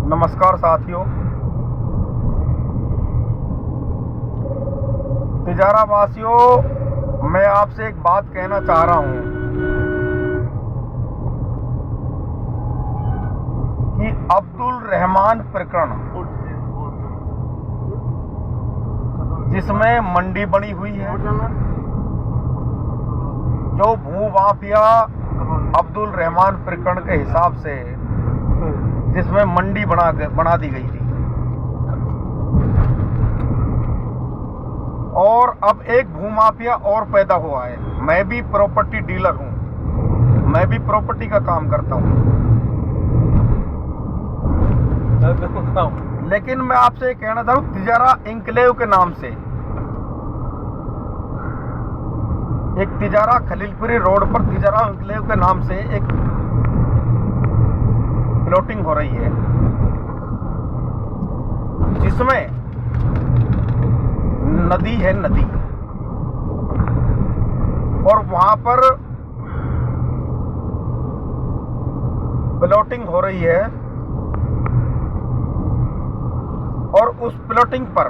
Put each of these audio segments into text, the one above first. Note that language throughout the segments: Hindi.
नमस्कार साथियों। तिजारा वासियों, मैं आपसे एक बात कहना चाह रहा हूं कि अब्दुल रहमान प्रकरण जिसमें मंडी बनी हुई है, जो भू माफिया अब्दुल रहमान प्रकरण के हिसाब से जिसमें मंडी बना दी गई थी, और अब एक भूमाफिया और पैदा हुआ है। मैं भी प्रॉपर्टी डीलर हूं, मैं भी प्रॉपर्टी का काम करता हूं, लेकिन मैं आपसे कहना चाहूं, तिजारा इंक्लेव के नाम से एक तिजारा खलीलपुरी रोड पर तिजारा इंक्लेव के नाम से एक प्लॉटिंग हो रही है, जिसमें नदी है, नदी, और वहां पर प्लॉटिंग हो रही है, और उस प्लॉटिंग पर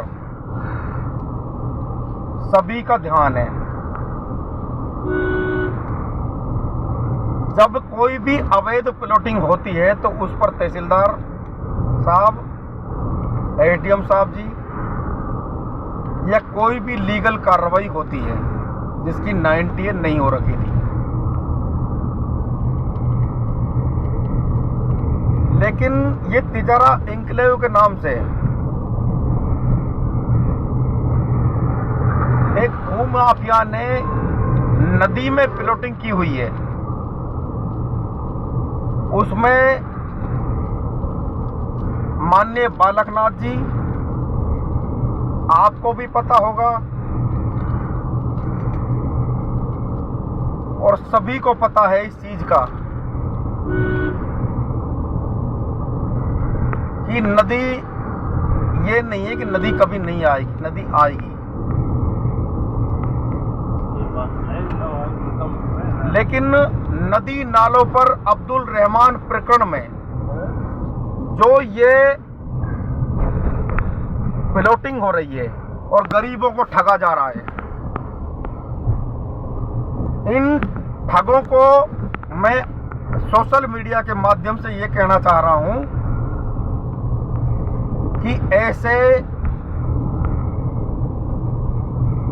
सभी का ध्यान है। जब कोई भी अवैध प्लॉटिंग होती है तो उस पर तहसीलदार साहब, एडीएम साहब जी, या कोई भी लीगल कार्रवाई होती है जिसकी 90 नहीं हो रखी थी। लेकिन ये तिजारा इंक्लेव के नाम से एक भूमाफिया ने नदी में प्लॉटिंग की हुई है। उसमें माननीय बालकनाथ जी, आपको भी पता होगा और सभी को पता है इस चीज का कि नदी ये नहीं है कि नदी कभी नहीं आएगी, नदी आएगी। लेकिन नदी नालों पर अब्दुल रहमान प्रकरण में जो ये प्लॉटिंग हो रही है और गरीबों को ठगा जा रहा है, इन ठगों को मैं सोशल मीडिया के माध्यम से ये कहना चाह रहा हूं कि ऐसे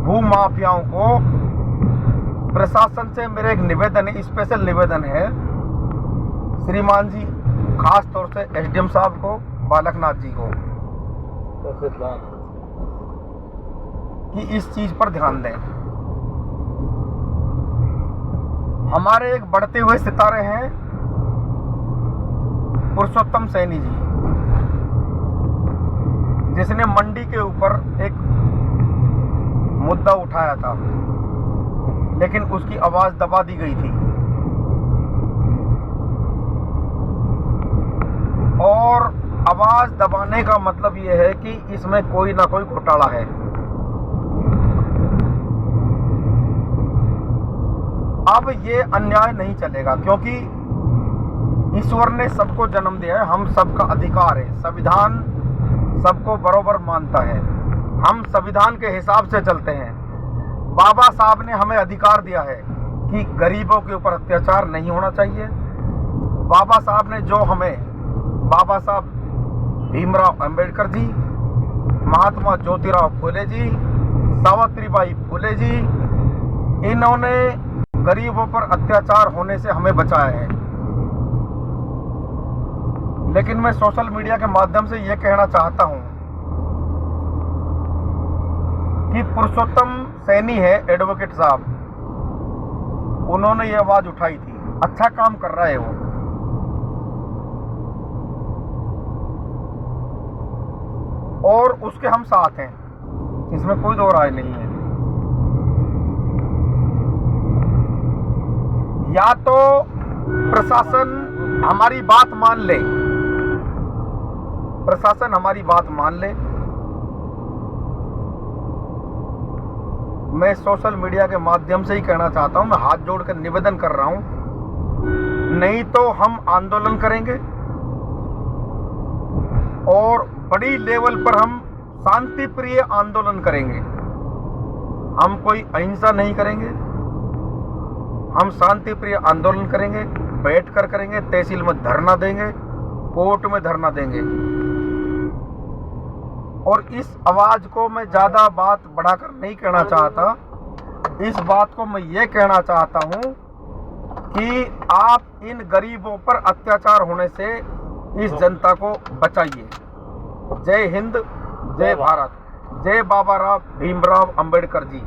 भूमाफियाओं को प्रशासन से मेरा एक निवेदन है, स्पेशल निवेदन है श्रीमान जी, खास तौर से एसडीएम साहब को, बालकनाथ जी को, कि इस चीज पर ध्यान दें। हमारे एक बढ़ते हुए सितारे हैं पुरुषोत्तम सैनी जी, जिसने मंडी के ऊपर एक मुद्दा उठाया था, लेकिन उसकी आवाज दबा दी गई थी, और आवाज दबाने का मतलब यह है कि इसमें कोई ना कोई घोटाला है। अब ये अन्याय नहीं चलेगा, क्योंकि ईश्वर ने सबको जन्म दिया है, हम सबका अधिकार है, संविधान सबको बराबर मानता है, हम संविधान के हिसाब से चलते हैं। बाबा साहब ने हमें अधिकार दिया है कि गरीबों के ऊपर अत्याचार नहीं होना चाहिए। बाबा साहब ने जो हमें, बाबा साहब भीमराव अंबेडकर जी, महात्मा ज्योतिराव फुले जी, सावित्रीबाई फुले जी, इन्होंने गरीबों पर अत्याचार होने से हमें बचाया है। लेकिन मैं सोशल मीडिया के माध्यम से यह कहना चाहता हूं कि पुरुषोत्तम सैनी है, एडवोकेट साहब, उन्होंने ये आवाज उठाई थी, अच्छा काम कर रहा है वो, और उसके हम साथ हैं, इसमें कोई दो राय नहीं है। या तो प्रशासन हमारी बात मान ले, प्रशासन हमारी बात मान ले, मैं सोशल मीडिया के माध्यम से ही कहना चाहता हूं, मैं हाथ जोड़कर निवेदन कर रहा हूं, नहीं तो हम आंदोलन करेंगे, और बड़ी लेवल पर हम शांति प्रिय आंदोलन करेंगे। हम कोई अहिंसा नहीं करेंगे, हम शांति प्रिय आंदोलन करेंगे, बैठ कर करेंगे, तहसील में धरना देंगे, कोर्ट में धरना देंगे। और इस आवाज को मैं ज़्यादा बात बढ़ाकर नहीं कहना चाहता। इस बात को मैं ये कहना चाहता हूँ कि आप इन गरीबों पर अत्याचार होने से इस जनता को बचाइए। जय हिंद, जय भारत, जय बाबा राव भीमराव अंबेडकर जी।